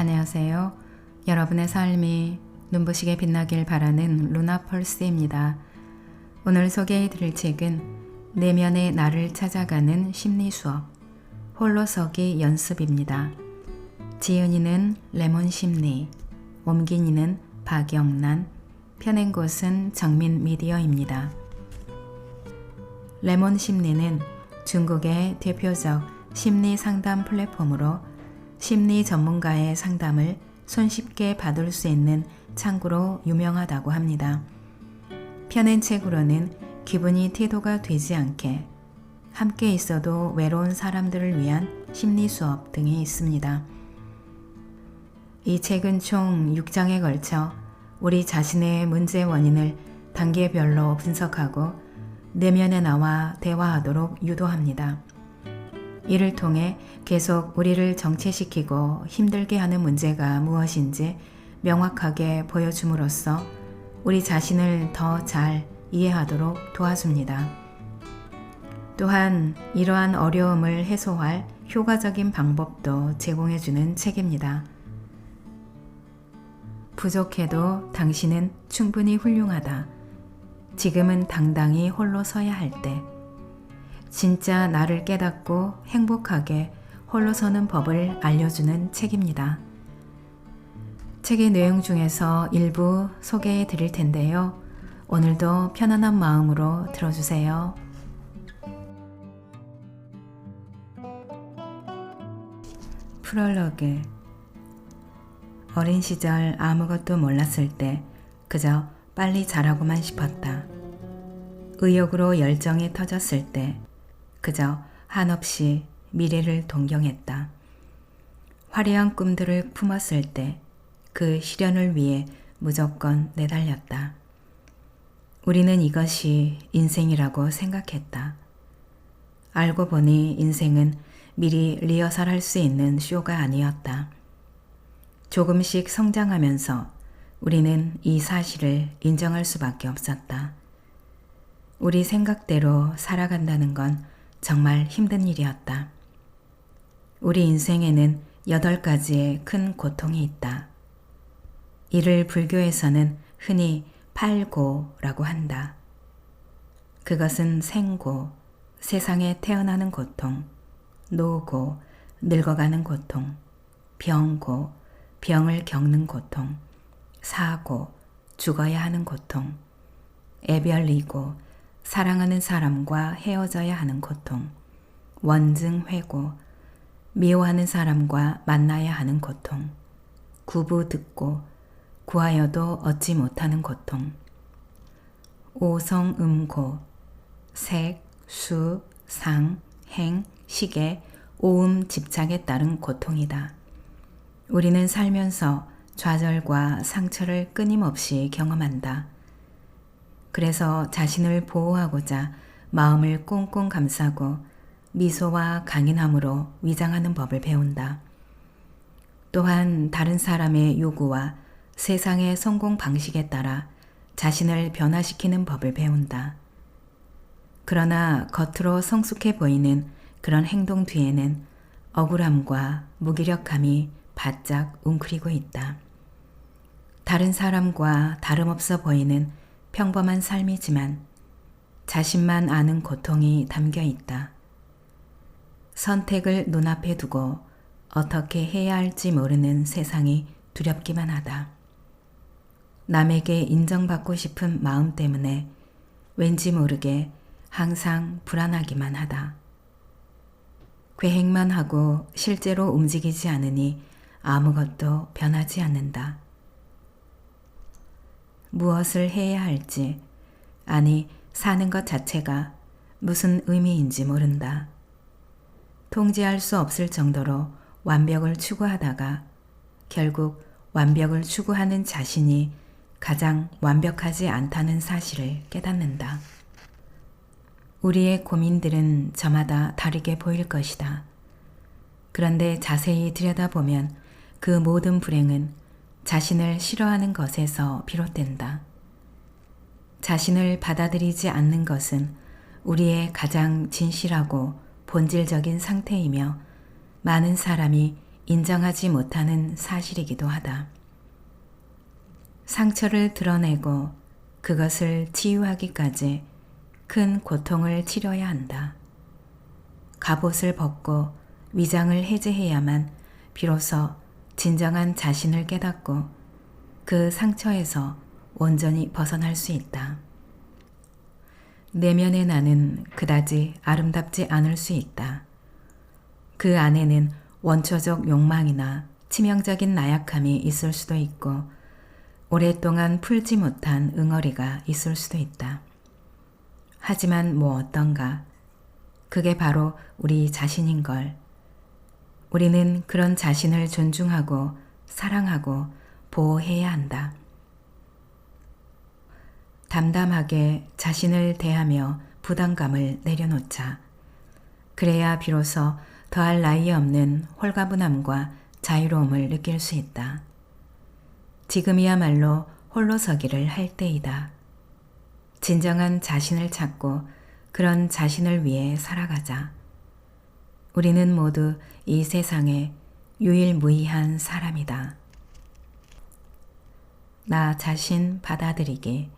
안녕하세요. 여러분의 삶이 눈부시게 빛나길 바라는 루나펄스입니다. 오늘 소개해 드릴 책은 내면의 나를 찾아가는 심리수업 홀로서기 연습입니다. 지은이는 레몬심리, 옮긴이는 박영란, 펴낸 곳은 정민미디어입니다. 레몬심리는 중국의 대표적 심리 상담 플랫폼으로 심리 전문가의 상담을 손쉽게 받을 수 있는 창구로 유명하다고 합니다. 펴낸 책으로는 기분이 태도가 되지 않게, 함께 있어도 외로운 사람들을 위한 심리 수업 등이 있습니다. 이 책은 총 6장에 걸쳐 우리 자신의 문제 원인을 단계별로 분석하고 내면의 나와 대화하도록 유도합니다. 이를 통해 계속 우리를 정체시키고 힘들게 하는 문제가 무엇인지 명확하게 보여줌으로써 우리 자신을 더 잘 이해하도록 도와줍니다. 또한 이러한 어려움을 해소할 효과적인 방법도 제공해주는 책입니다. 부족해도 당신은 충분히 훌륭하다. 지금은 당당히 홀로 서야 할 때. 진짜 나를 깨닫고 행복하게 홀로 서는 법을 알려주는 책입니다. 책의 내용 중에서 일부 소개해 드릴 텐데요. 오늘도 편안한 마음으로 들어주세요. 프롤로그. 어린 시절 아무것도 몰랐을 때 그저 빨리 자라고만 싶었다. 의욕으로 열정이 터졌을 때 그저 한없이 미래를 동경했다. 화려한 꿈들을 품었을 때 그 실현을 위해 무조건 내달렸다. 우리는 이것이 인생이라고 생각했다. 알고 보니 인생은 미리 리허설할 수 있는 쇼가 아니었다. 조금씩 성장하면서 우리는 이 사실을 인정할 수밖에 없었다. 우리 생각대로 살아간다는 건 정말 힘든 일이었다. 우리 인생에는 8가지의 큰 고통이 있다. 이를 불교에서는 흔히 팔고라고 한다. 그것은 생고, 세상에 태어나는 고통, 노고, 늙어가는 고통, 병고, 병을 겪는 고통, 사고, 죽어야 하는 고통, 애별이고, 사랑하는 사람과 헤어져야 하는 고통, 원증회고, 미워하는 사람과 만나야 하는 고통, 구부듣고 구하여도 얻지 못하는 고통, 오성음고, 색, 수, 상, 행, 시계, 오음, 집착에 따른 고통이다. 우리는 살면서 좌절과 상처를 끊임없이 경험한다. 그래서 자신을 보호하고자 마음을 꽁꽁 감싸고 미소와 강인함으로 위장하는 법을 배운다. 또한 다른 사람의 요구와 세상의 성공 방식에 따라 자신을 변화시키는 법을 배운다. 그러나 겉으로 성숙해 보이는 그런 행동 뒤에는 억울함과 무기력함이 바짝 웅크리고 있다. 다른 사람과 다름없어 보이는 평범한 삶이지만 자신만 아는 고통이 담겨 있다. 선택을 눈앞에 두고 어떻게 해야 할지 모르는 세상이 두렵기만 하다. 남에게 인정받고 싶은 마음 때문에 왠지 모르게 항상 불안하기만 하다. 계획만 하고 실제로 움직이지 않으니 아무것도 변하지 않는다. 무엇을 해야 할지, 아니 사는 것 자체가 무슨 의미인지 모른다. 통제할 수 없을 정도로 완벽을 추구하다가 결국 완벽을 추구하는 자신이 가장 완벽하지 않다는 사실을 깨닫는다. 우리의 고민들은 저마다 다르게 보일 것이다. 그런데 자세히 들여다보면 그 모든 불행은 자신을 싫어하는 것에서 비롯된다. 자신을 받아들이지 않는 것은 우리의 가장 진실하고 본질적인 상태이며 많은 사람이 인정하지 못하는 사실이기도 하다. 상처를 드러내고 그것을 치유하기까지 큰 고통을 치러야 한다. 갑옷을 벗고 위장을 해제해야만 비로소 진정한 자신을 깨닫고 그 상처에서 온전히 벗어날 수 있다. 내면의 나는 그다지 아름답지 않을 수 있다. 그 안에는 원초적 욕망이나 치명적인 나약함이 있을 수도 있고 오랫동안 풀지 못한 응어리가 있을 수도 있다. 하지만 뭐 어떤가? 그게 바로 우리 자신인 걸. 우리는 그런 자신을 존중하고 사랑하고 보호해야 한다. 담담하게 자신을 대하며 부담감을 내려놓자. 그래야 비로소 더할 나위 없는 홀가분함과 자유로움을 느낄 수 있다. 지금이야말로 홀로서기를 할 때이다. 진정한 자신을 찾고 그런 자신을 위해 살아가자. 우리는 모두 이 세상에 유일무이한 사람이다. 나 자신 받아들이기.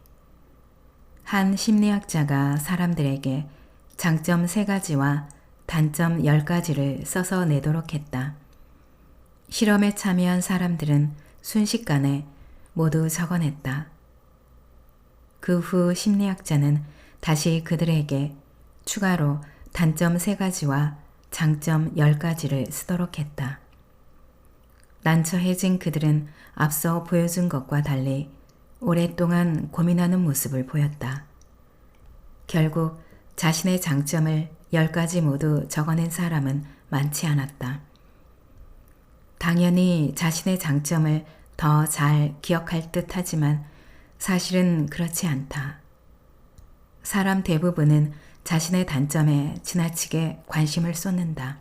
한 심리학자가 사람들에게 장점 3가지와 단점 10가지를 써서 내도록 했다. 실험에 참여한 사람들은 순식간에 모두 적어냈다. 그 후 심리학자는 다시 그들에게 추가로 단점 3가지와 장점 10가지를 쓰도록 했다. 난처해진 그들은 앞서 보여준 것과 달리 오랫동안 고민하는 모습을 보였다. 결국 자신의 장점을 10가지 모두 적어낸 사람은 많지 않았다. 당연히 자신의 장점을 더 잘 기억할 듯 하지만 사실은 그렇지 않다. 사람 대부분은 자신의 단점에 지나치게 관심을 쏟는다.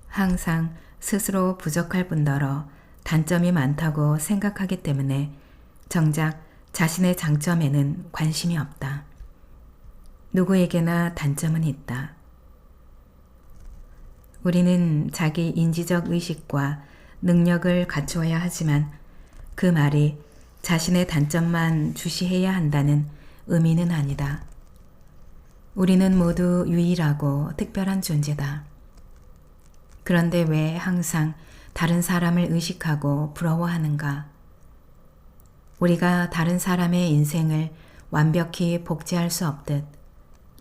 항상 스스로 부족할 뿐더러 단점이 많다고 생각하기 때문에 정작 자신의 장점에는 관심이 없다. 누구에게나 단점은 있다. 우리는 자기 인지적 의식과 능력을 갖추어야 하지만 그 말이 자신의 단점만 주시해야 한다는 의미는 아니다. 우리는 모두 유일하고 특별한 존재다. 그런데 왜 항상 다른 사람을 의식하고 부러워하는가? 우리가 다른 사람의 인생을 완벽히 복제할 수 없듯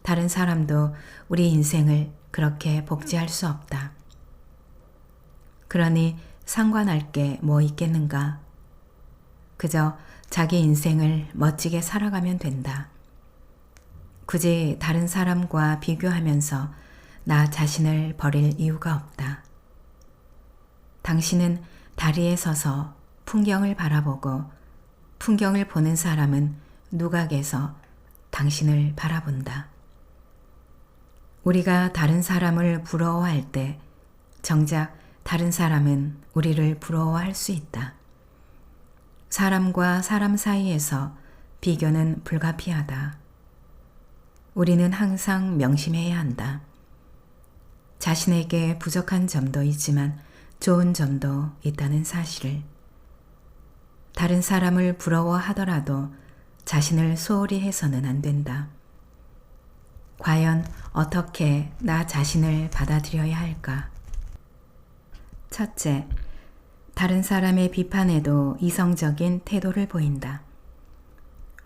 다른 사람도 우리 인생을 그렇게 복제할 수 없다. 그러니 상관할 게 뭐 있겠는가? 그저 자기 인생을 멋지게 살아가면 된다. 굳이 다른 사람과 비교하면서 나 자신을 버릴 이유가 없다. 당신은 다리에 서서 풍경을 바라보고 풍경을 보는 사람은 누각에서 당신을 바라본다. 우리가 다른 사람을 부러워할 때 정작 다른 사람은 우리를 부러워할 수 있다. 사람과 사람 사이에서 비교는 불가피하다. 우리는 항상 명심해야 한다. 자신에게 부족한 점도 있지만 좋은 점도 있다는 사실을. 다른 사람을 부러워하더라도 자신을 소홀히 해서는 안 된다. 과연 어떻게 나 자신을 받아들여야 할까? 첫째, 다른 사람의 비판에도 이성적인 태도를 보인다.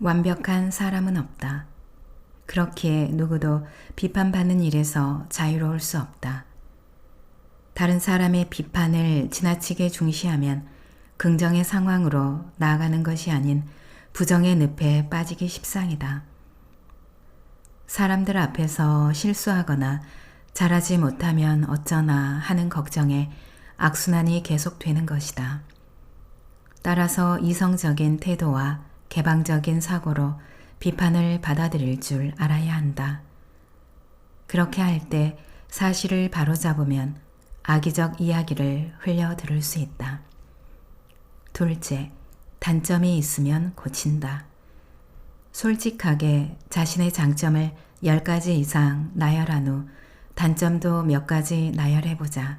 완벽한 사람은 없다. 그렇기에 누구도 비판받는 일에서 자유로울 수 없다. 다른 사람의 비판을 지나치게 중시하면 긍정의 상황으로 나아가는 것이 아닌 부정의 늪에 빠지기 십상이다. 사람들 앞에서 실수하거나 잘하지 못하면 어쩌나 하는 걱정에 악순환이 계속되는 것이다. 따라서 이성적인 태도와 개방적인 사고로 비판을 받아들일 줄 알아야 한다. 그렇게 할 때 사실을 바로잡으면 악의적 이야기를 흘려 들을 수 있다. 둘째, 단점이 있으면 고친다. 솔직하게 자신의 장점을 10가지 이상 나열한 후 단점도 몇 가지 나열해보자.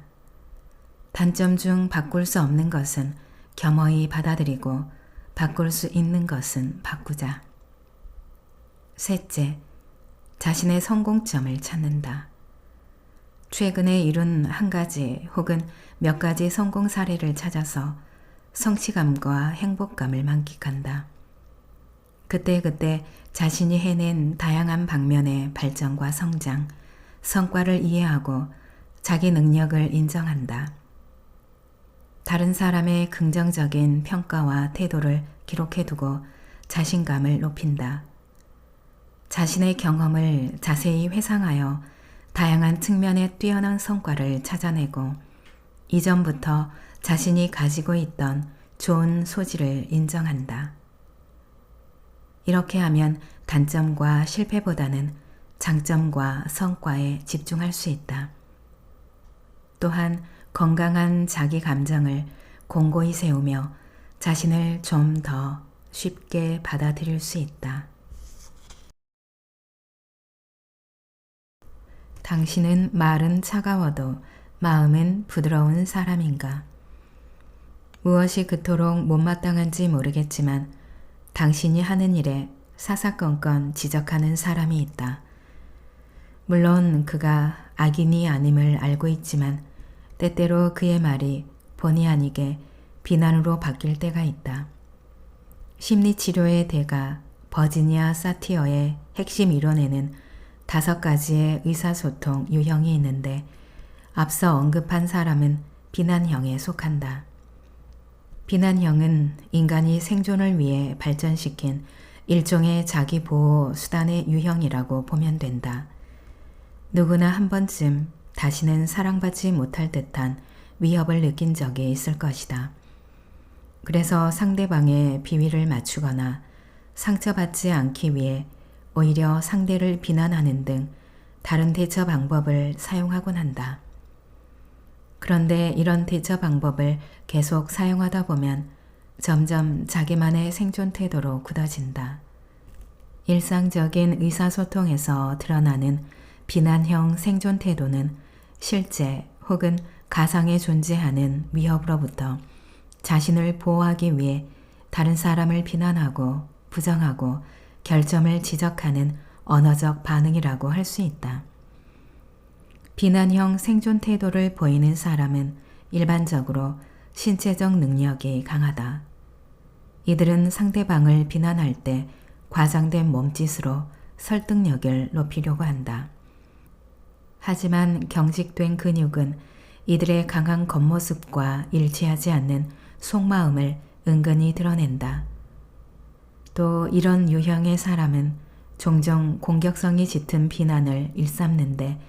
단점 중 바꿀 수 없는 것은 겸허히 받아들이고 바꿀 수 있는 것은 바꾸자. 셋째, 자신의 성공점을 찾는다. 최근에 이룬 한 가지 혹은 몇 가지 성공 사례를 찾아서 성취감과 행복감을 만끽한다. 그때그때 자신이 해낸 다양한 방면의 발전과 성장, 성과를 이해하고 자기 능력을 인정한다. 다른 사람의 긍정적인 평가와 태도를 기록해두고 자신감을 높인다. 자신의 경험을 자세히 회상하여 다양한 측면의 뛰어난 성과를 찾아내고 이전부터 자신이 가지고 있던 좋은 소질을 인정한다. 이렇게 하면 단점과 실패보다는 장점과 성과에 집중할 수 있다. 또한 건강한 자기 감정을 공고히 세우며 자신을 좀 더 쉽게 받아들일 수 있다. 당신은 말은 차가워도 마음은 부드러운 사람인가? 무엇이 그토록 못마땅한지 모르겠지만 당신이 하는 일에 사사건건 지적하는 사람이 있다. 물론 그가 악인이 아님을 알고 있지만 때때로 그의 말이 본의 아니게 비난으로 바뀔 때가 있다. 심리치료의 대가 버지니아 사티어의 핵심 이론에는 5가지의 의사소통 유형이 있는데 앞서 언급한 사람은 비난형에 속한다. 비난형은 인간이 생존을 위해 발전시킨 일종의 자기보호 수단의 유형이라고 보면 된다. 누구나 한 번쯤 다시는 사랑받지 못할 듯한 위협을 느낀 적이 있을 것이다. 그래서 상대방의 비위를 맞추거나 상처받지 않기 위해 오히려 상대를 비난하는 등 다른 대처 방법을 사용하곤 한다. 그런데 이런 대처 방법을 계속 사용하다 보면 점점 자기만의 생존 태도로 굳어진다. 일상적인 의사소통에서 드러나는 비난형 생존 태도는 실제 혹은 가상에 존재하는 위협으로부터 자신을 보호하기 위해 다른 사람을 비난하고 부정하고 결점을 지적하는 언어적 반응이라고 할 수 있다. 비난형 생존 태도를 보이는 사람은 일반적으로 신체적 능력이 강하다. 이들은 상대방을 비난할 때 과장된 몸짓으로 설득력을 높이려고 한다. 하지만 경직된 근육은 이들의 강한 겉모습과 일치하지 않는 속마음을 은근히 드러낸다. 또 이런 유형의 사람은 종종 공격성이 짙은 비난을 일삼는데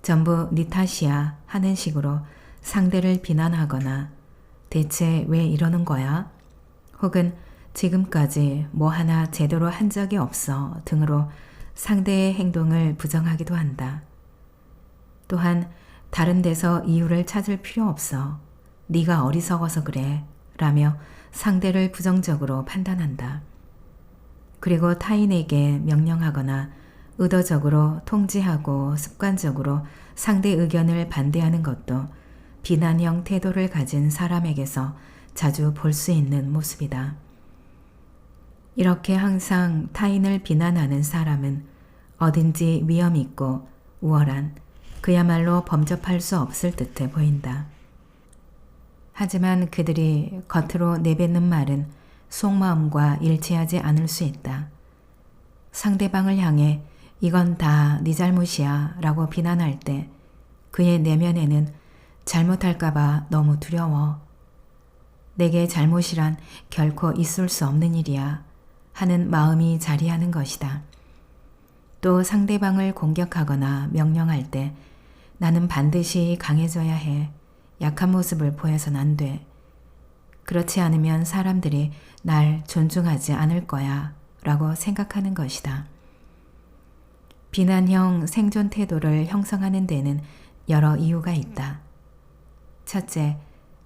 전부 네 탓이야 하는 식으로 상대를 비난하거나 대체 왜 이러는 거야? 혹은 지금까지 뭐 하나 제대로 한 적이 없어 등으로 상대의 행동을 부정하기도 한다. 또한 다른 데서 이유를 찾을 필요 없어. 네가 어리석어서 그래 라며 상대를 부정적으로 판단한다. 그리고 타인에게 명령하거나 의도적으로 통제하고 습관적으로 상대 의견을 반대하는 것도 비난형 태도를 가진 사람에게서 자주 볼 수 있는 모습이다. 이렇게 항상 타인을 비난하는 사람은 어딘지 위험 있고 우월한 그야말로 범접할 수 없을 듯해 보인다. 하지만 그들이 겉으로 내뱉는 말은 속마음과 일치하지 않을 수 있다. 상대방을 향해 이건 다 네 잘못이야 라고 비난할 때 그의 내면에는 잘못할까봐 너무 두려워. 내게 잘못이란 결코 있을 수 없는 일이야 하는 마음이 자리하는 것이다. 또 상대방을 공격하거나 명령할 때 나는 반드시 강해져야 해. 약한 모습을 보여선 안 돼. 그렇지 않으면 사람들이 날 존중하지 않을 거야 라고 생각하는 것이다. 비난형 생존 태도를 형성하는 데는 여러 이유가 있다. 첫째,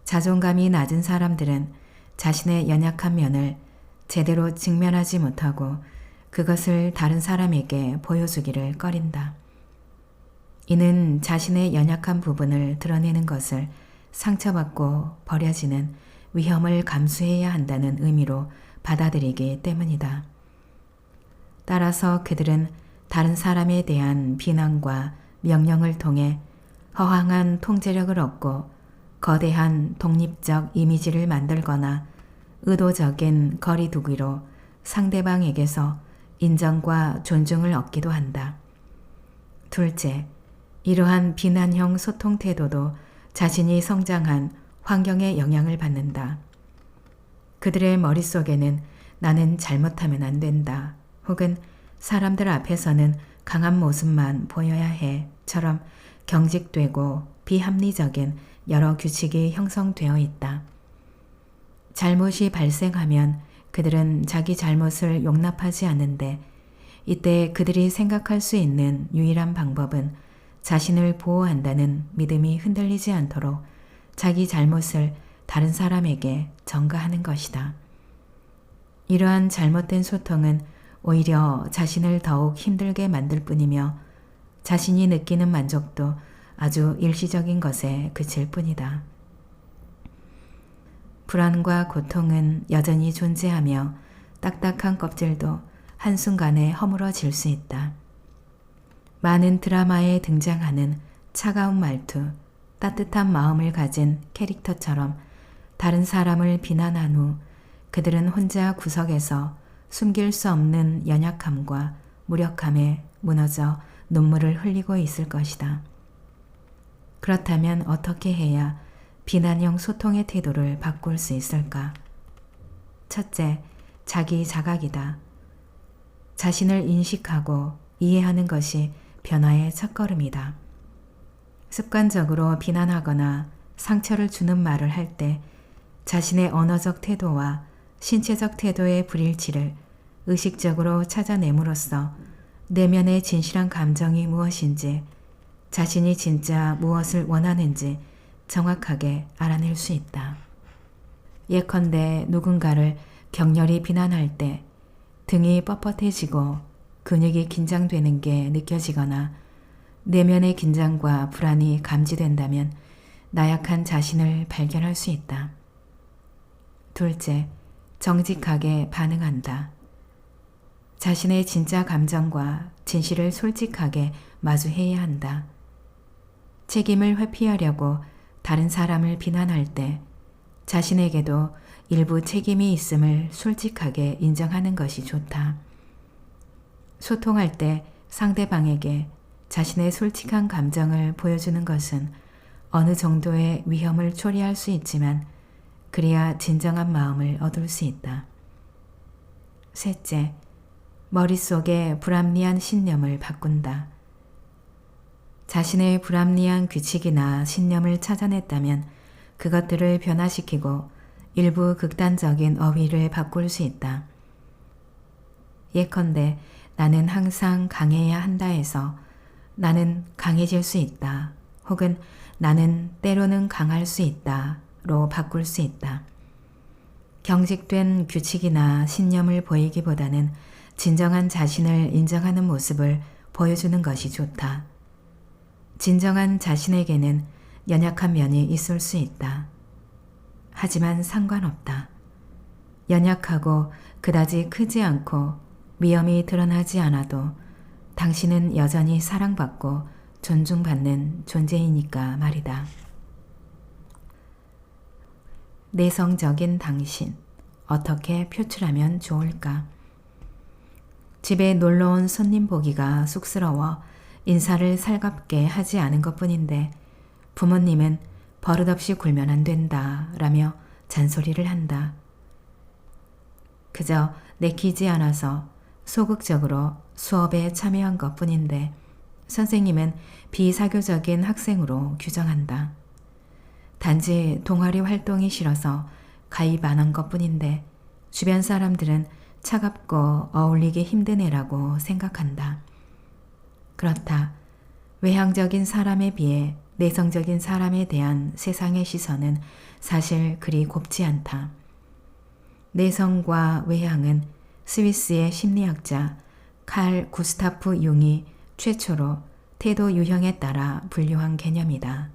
자존감이 낮은 사람들은 자신의 연약한 면을 제대로 직면하지 못하고 그것을 다른 사람에게 보여주기를 꺼린다. 이는 자신의 연약한 부분을 드러내는 것을 상처받고 버려지는 위험을 감수해야 한다는 의미로 받아들이기 때문이다. 따라서 그들은 다른 사람에 대한 비난과 명령을 통해 허황한 통제력을 얻고 거대한 독립적 이미지를 만들거나 의도적인 거리두기로 상대방에게서 인정과 존중을 얻기도 한다. 둘째, 이러한 비난형 소통 태도도 자신이 성장한 환경에 영향을 받는다. 그들의 머릿속에는 나는 잘못하면 안 된다. 혹은 사람들 앞에서는 강한 모습만 보여야 해.처럼 경직되고 비합리적인 여러 규칙이 형성되어 있다. 잘못이 발생하면 그들은 자기 잘못을 용납하지 않는데 이때 그들이 생각할 수 있는 유일한 방법은 자신을 보호한다는 믿음이 흔들리지 않도록 자기 잘못을 다른 사람에게 전가하는 것이다. 이러한 잘못된 소통은 오히려 자신을 더욱 힘들게 만들 뿐이며 자신이 느끼는 만족도 아주 일시적인 것에 그칠 뿐이다. 불안과 고통은 여전히 존재하며 딱딱한 껍질도 한순간에 허물어질 수 있다. 많은 드라마에 등장하는 차가운 말투, 따뜻한 마음을 가진 캐릭터처럼 다른 사람을 비난한 후 그들은 혼자 구석에서 숨길 수 없는 연약함과 무력함에 무너져 눈물을 흘리고 있을 것이다. 그렇다면 어떻게 해야 비난형 소통의 태도를 바꿀 수 있을까? 첫째, 자기 자각이다. 자신을 인식하고 이해하는 것이 변화의 첫걸음이다. 습관적으로 비난하거나 상처를 주는 말을 할 때 자신의 언어적 태도와 신체적 태도의 불일치를 의식적으로 찾아냄으로써 내면의 진실한 감정이 무엇인지, 자신이 진짜 무엇을 원하는지 정확하게 알아낼 수 있다. 예컨대 누군가를 격렬히 비난할 때 등이 뻣뻣해지고 근육이 긴장되는 게 느껴지거나 내면의 긴장과 불안이 감지된다면 나약한 자신을 발견할 수 있다. 둘째, 정직하게 반응한다. 자신의 진짜 감정과 진실을 솔직하게 마주해야 한다. 책임을 회피하려고 다른 사람을 비난할 때 자신에게도 일부 책임이 있음을 솔직하게 인정하는 것이 좋다. 소통할 때 상대방에게 자신의 솔직한 감정을 보여주는 것은 어느 정도의 위험을 초래할 수 있지만 그래야 진정한 마음을 얻을 수 있다. 셋째, 머릿속에 불합리한 신념을 바꾼다. 자신의 불합리한 규칙이나 신념을 찾아냈다면 그것들을 변화시키고 일부 극단적인 어휘를 바꿀 수 있다. 예컨대 나는 항상 강해야 한다에서 나는 강해질 수 있다. 혹은 나는 때로는 강할 수 있다로 바꿀 수 있다. 경직된 규칙이나 신념을 보이기보다는 진정한 자신을 인정하는 모습을 보여주는 것이 좋다. 진정한 자신에게는 연약한 면이 있을 수 있다. 하지만 상관없다. 연약하고 그다지 크지 않고 위험이 드러나지 않아도 당신은 여전히 사랑받고 존중받는 존재이니까 말이다. 내성적인 당신, 어떻게 표출하면 좋을까? 집에 놀러온 손님 보기가 쑥스러워 인사를 살갑게 하지 않은 것뿐인데 부모님은 버릇없이 굴면 안 된다 라며 잔소리를 한다. 그저 내키지 않아서 소극적으로 수업에 참여한 것뿐인데 선생님은 비사교적인 학생으로 규정한다. 단지 동아리 활동이 싫어서 가입 안 한 것뿐인데 주변 사람들은 차갑고 어울리기 힘든 애라고 생각한다. 그렇다. 외향적인 사람에 비해 내성적인 사람에 대한 세상의 시선은 사실 그리 곱지 않다. 내성과 외향은 스위스의 심리학자 칼 구스타프 융이 최초로 태도 유형에 따라 분류한 개념이다.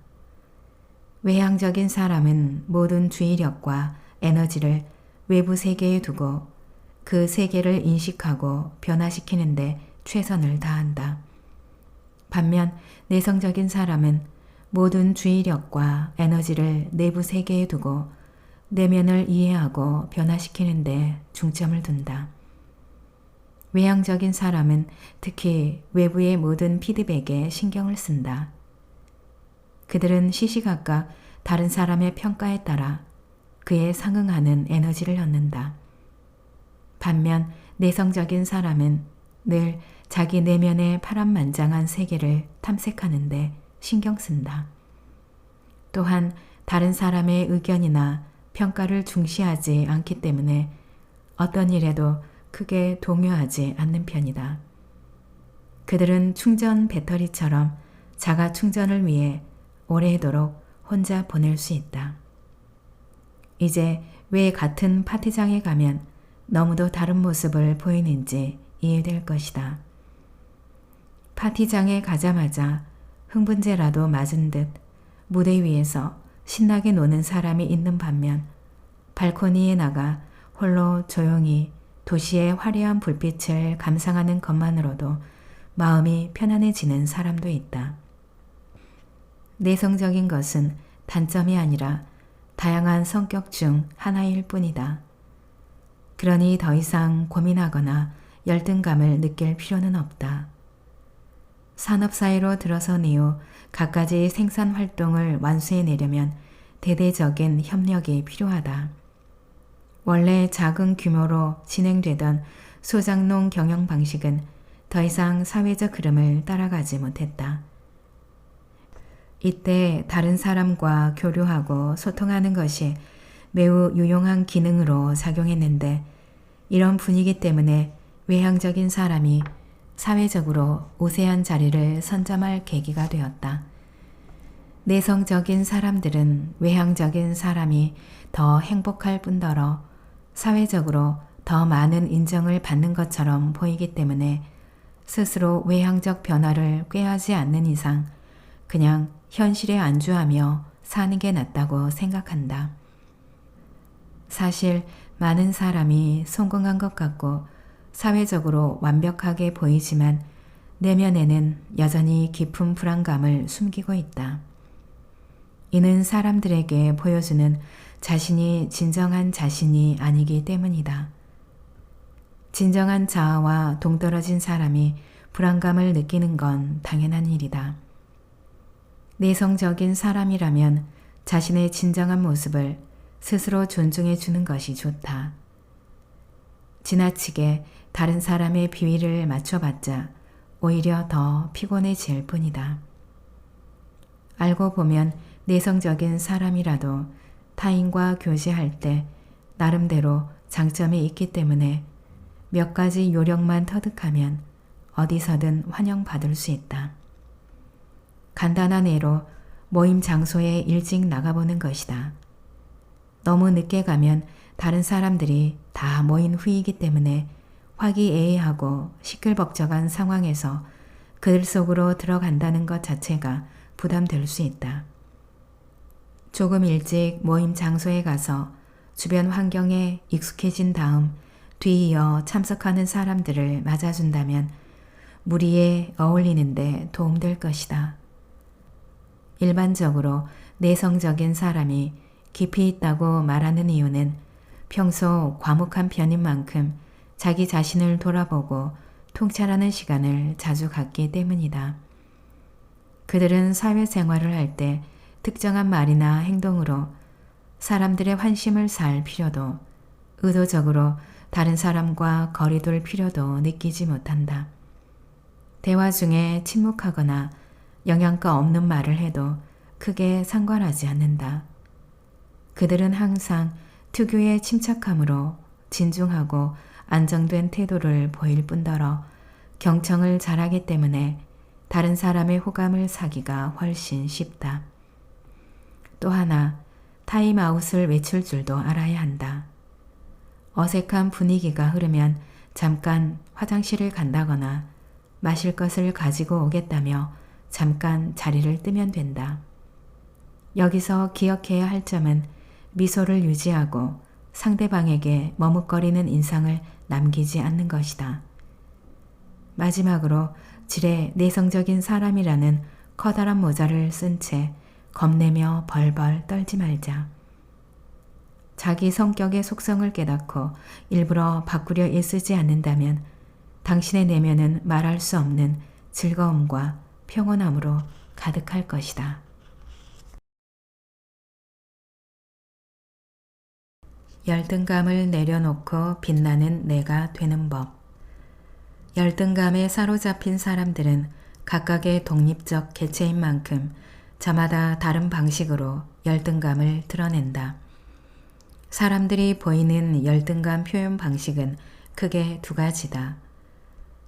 외향적인 사람은 모든 주의력과 에너지를 외부 세계에 두고 그 세계를 인식하고 변화시키는데 최선을 다한다. 반면 내성적인 사람은 모든 주의력과 에너지를 내부 세계에 두고 내면을 이해하고 변화시키는데 중점을 둔다. 외향적인 사람은 특히 외부의 모든 피드백에 신경을 쓴다. 그들은 시시각각 다른 사람의 평가에 따라 그에 상응하는 에너지를 얻는다. 반면 내성적인 사람은 늘 자기 내면의 파란만장한 세계를 탐색하는데 신경 쓴다. 또한 다른 사람의 의견이나 평가를 중시하지 않기 때문에 어떤 일에도 크게 동요하지 않는 편이다. 그들은 충전 배터리처럼 자가 충전을 위해 오래도록 혼자 보낼 수 있다. 이제 왜 같은 파티장에 가면 너무도 다른 모습을 보이는지 이해될 것이다. 파티장에 가자마자 흥분제라도 맞은 듯 무대 위에서 신나게 노는 사람이 있는 반면 발코니에 나가 홀로 조용히 도시의 화려한 불빛을 감상하는 것만으로도 마음이 편안해지는 사람도 있다. 내성적인 것은 단점이 아니라 다양한 성격 중 하나일 뿐이다. 그러니 더 이상 고민하거나 열등감을 느낄 필요는 없다. 산업사회로 들어선 이후 갖가지 생산 활동을 완수해내려면 대대적인 협력이 필요하다. 원래 작은 규모로 진행되던 소작농 경영 방식은 더 이상 사회적 흐름을 따라가지 못했다. 이때 다른 사람과 교류하고 소통하는 것이 매우 유용한 기능으로 작용했는데 이런 분위기 때문에 외향적인 사람이 사회적으로 우세한 자리를 선점할 계기가 되었다. 내성적인 사람들은 외향적인 사람이 더 행복할 뿐더러 사회적으로 더 많은 인정을 받는 것처럼 보이기 때문에 스스로 외향적 변화를 꾀하지 않는 이상 그냥 현실에 안주하며 사는 게 낫다고 생각한다. 사실 많은 사람이 성공한 것 같고 사회적으로 완벽하게 보이지만 내면에는 여전히 깊은 불안감을 숨기고 있다. 이는 사람들에게 보여주는 자신이 진정한 자신이 아니기 때문이다. 진정한 자아와 동떨어진 사람이 불안감을 느끼는 건 당연한 일이다. 내성적인 사람이라면 자신의 진정한 모습을 스스로 존중해 주는 것이 좋다. 지나치게 다른 사람의 비위를 맞춰봤자 오히려 더 피곤해질 뿐이다. 알고 보면 내성적인 사람이라도 타인과 교제할 때 나름대로 장점이 있기 때문에 몇 가지 요령만 터득하면 어디서든 환영받을 수 있다. 간단한 예로 모임 장소에 일찍 나가보는 것이다. 너무 늦게 가면 다른 사람들이 다 모인 후이기 때문에 화기애애하고 시끌벅적한 상황에서 그들 속으로 들어간다는 것 자체가 부담될 수 있다. 조금 일찍 모임 장소에 가서 주변 환경에 익숙해진 다음 뒤이어 참석하는 사람들을 맞아준다면 무리에 어울리는데 도움될 것이다. 일반적으로 내성적인 사람이 깊이 있다고 말하는 이유는 평소 과묵한 편인 만큼 자기 자신을 돌아보고 통찰하는 시간을 자주 갖기 때문이다. 그들은 사회생활을 할 때 특정한 말이나 행동으로 사람들의 환심을 살 필요도 의도적으로 다른 사람과 거리둘 필요도 느끼지 못한다. 대화 중에 침묵하거나 영양가 없는 말을 해도 크게 상관하지 않는다. 그들은 항상 특유의 침착함으로 진중하고 안정된 태도를 보일 뿐더러 경청을 잘하기 때문에 다른 사람의 호감을 사기가 훨씬 쉽다. 또 하나, 타임아웃을 외칠 줄도 알아야 한다. 어색한 분위기가 흐르면 잠깐 화장실을 간다거나 마실 것을 가지고 오겠다며 잠깐 자리를 뜨면 된다. 여기서 기억해야 할 점은 미소를 유지하고 상대방에게 머뭇거리는 인상을 남기지 않는 것이다. 마지막으로 지레 내성적인 사람이라는 커다란 모자를 쓴 채 겁내며 벌벌 떨지 말자. 자기 성격의 속성을 깨닫고 일부러 바꾸려 애쓰지 않는다면 당신의 내면은 말할 수 없는 즐거움과 평온함으로 가득할 것이다. 열등감을 내려놓고 빛나는 내가 되는 법. 열등감에 사로잡힌 사람들은 각각의 독립적 개체인 만큼 저마다 다른 방식으로 열등감을 드러낸다. 사람들이 보이는 열등감 표현 방식은 크게 두 가지다.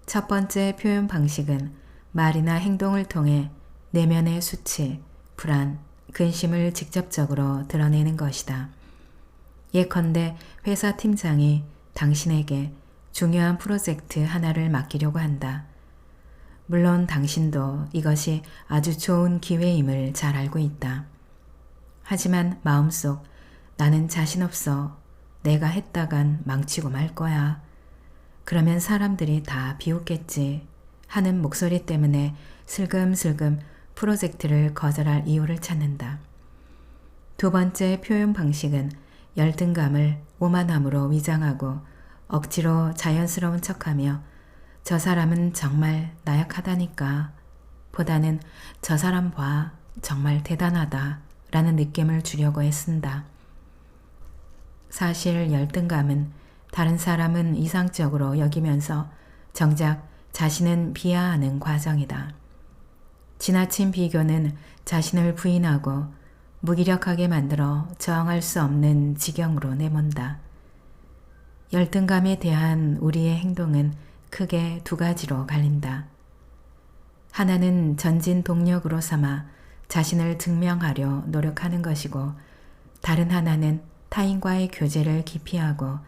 첫 번째 표현 방식은 말이나 행동을 통해 내면의 수치, 불안, 근심을 직접적으로 드러내는 것이다. 예컨대 회사 팀장이 당신에게 중요한 프로젝트 하나를 맡기려고 한다. 물론 당신도 이것이 아주 좋은 기회임을 잘 알고 있다. 하지만 마음속 나는 자신 없어. 내가 했다간 망치고 말 거야. 그러면 사람들이 다 비웃겠지 하는 목소리 때문에 슬금슬금 프로젝트를 거절할 이유를 찾는다. 두 번째 표현 방식은 열등감을 오만함으로 위장하고 억지로 자연스러운 척하며 저 사람은 정말 나약하다니까 보다는 저 사람 봐 정말 대단하다 라는 느낌을 주려고 애쓴다. 사실 열등감은 다른 사람은 이상적으로 여기면서 정작 자신은 비하하는 과정이다. 지나친 비교는 자신을 부인하고 무기력하게 만들어 저항할 수 없는 지경으로 내몬다. 열등감에 대한 우리의 행동은 크게 두 가지로 갈린다. 하나는 전진 동력으로 삼아 자신을 증명하려 노력하는 것이고 다른 하나는 타인과의 교제를 기피하고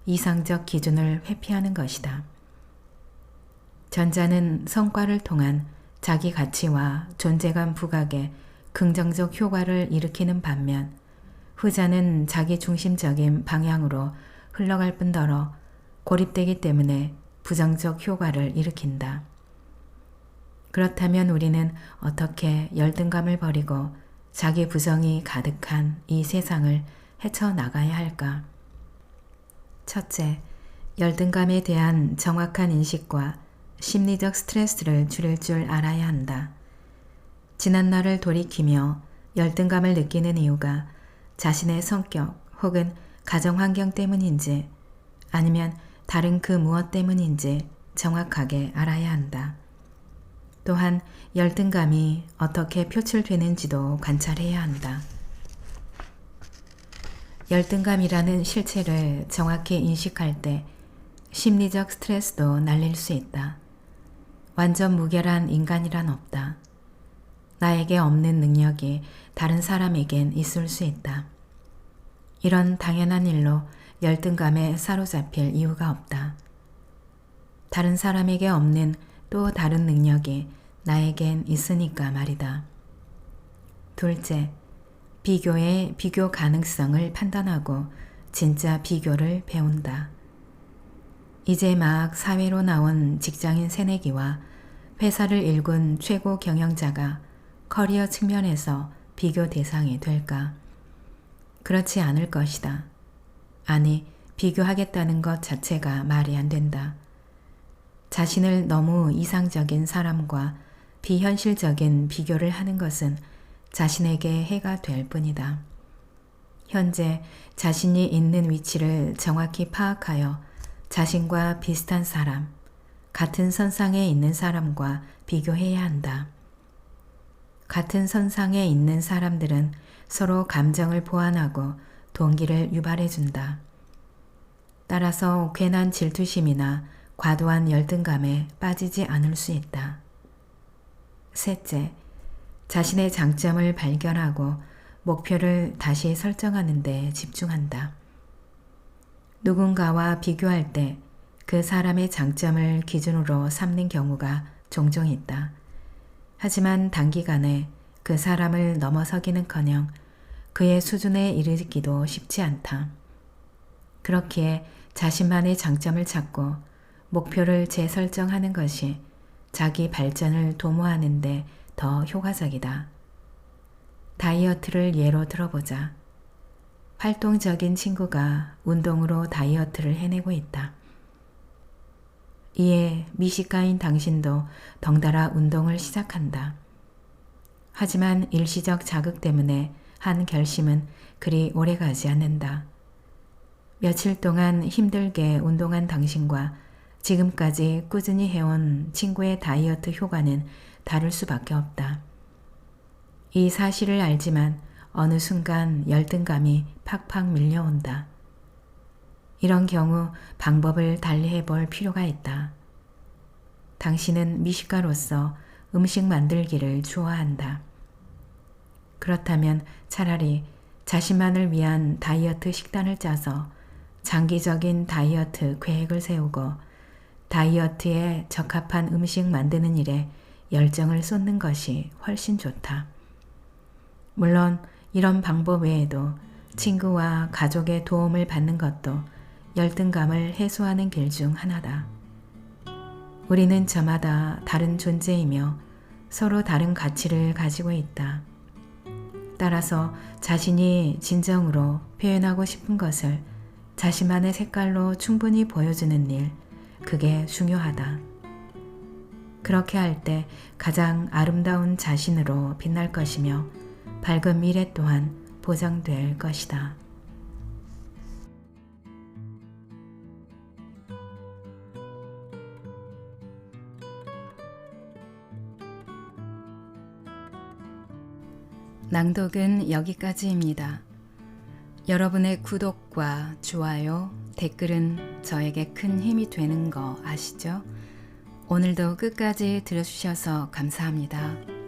이상적 기준을 회피하는 것이다. 전자는 성과를 통한 자기 가치와 존재감 부각에 긍정적 효과를 일으키는 반면 후자는 자기 중심적인 방향으로 흘러갈 뿐더러 고립되기 때문에 부정적 효과를 일으킨다. 그렇다면 우리는 어떻게 열등감을 버리고 자기 부정이 가득한 이 세상을 헤쳐나가야 할까? 첫째, 열등감에 대한 정확한 인식과 심리적 스트레스를 줄일 줄 알아야 한다. 지난날을 돌이키며 열등감을 느끼는 이유가 자신의 성격 혹은 가정 환경 때문인지 아니면 다른 그 무엇 때문인지 정확하게 알아야 한다. 또한 열등감이 어떻게 표출되는지도 관찰해야 한다. 열등감이라는 실체를 정확히 인식할 때 심리적 스트레스도 날릴 수 있다. 완전 무결한 인간이란 없다. 나에게 없는 능력이 다른 사람에겐 있을 수 있다. 이런 당연한 일로 열등감에 사로잡힐 이유가 없다. 다른 사람에게 없는 또 다른 능력이 나에겐 있으니까 말이다. 둘째, 비교의 비교 가능성을 판단하고 진짜 비교를 배운다. 이제 막 사회로 나온 직장인 새내기와 회사를 일군 최고 경영자가 커리어 측면에서 비교 대상이 될까? 그렇지 않을 것이다. 아니, 비교하겠다는 것 자체가 말이 안 된다. 자신을 너무 이상적인 사람과 비현실적인 비교를 하는 것은 자신에게 해가 될 뿐이다. 현재 자신이 있는 위치를 정확히 파악하여 자신과 비슷한 사람, 같은 선상에 있는 사람과 비교해야 한다. 같은 선상에 있는 사람들은 서로 감정을 보완하고 동기를 유발해준다. 따라서 괜한 질투심이나 과도한 열등감에 빠지지 않을 수 있다. 셋째, 자신의 장점을 발견하고 목표를 다시 설정하는 데 집중한다. 누군가와 비교할 때 그 사람의 장점을 기준으로 삼는 경우가 종종 있다. 하지만 단기간에 그 사람을 넘어서기는커녕 그의 수준에 이르기도 쉽지 않다. 그렇기에 자신만의 장점을 찾고 목표를 재설정하는 것이 자기 발전을 도모하는 데 더 효과적이다. 다이어트를 예로 들어보자. 활동적인 친구가 운동으로 다이어트를 해내고 있다. 이에 미식가인 당신도 덩달아 운동을 시작한다. 하지만 일시적 자극 때문에 한 결심은 그리 오래가지 않는다. 며칠 동안 힘들게 운동한 당신과 지금까지 꾸준히 해온 친구의 다이어트 효과는 다를 수밖에 없다. 이 사실을 알지만 어느 순간 열등감이 팍팍 밀려온다. 이런 경우 방법을 달리해 볼 필요가 있다. 당신은 미식가로서 음식 만들기를 좋아한다. 그렇다면 차라리 자신만을 위한 다이어트 식단을 짜서 장기적인 다이어트 계획을 세우고 다이어트에 적합한 음식 만드는 일에 열정을 쏟는 것이 훨씬 좋다. 물론 이런 방법 외에도 친구와 가족의 도움을 받는 것도 열등감을 해소하는 길 중 하나다. 우리는 저마다 다른 존재이며 서로 다른 가치를 가지고 있다. 따라서 자신이 진정으로 표현하고 싶은 것을 자신만의 색깔로 충분히 보여주는 일, 그게 중요하다. 그렇게 할 때 가장 아름다운 자신으로 빛날 것이며 밝은 미래 또한 보장될 것이다. 낭독은 여기까지입니다. 여러분의 구독과 좋아요, 댓글은 저에게 큰 힘이 되는 거 아시죠? 오늘도 끝까지 들어주셔서 감사합니다.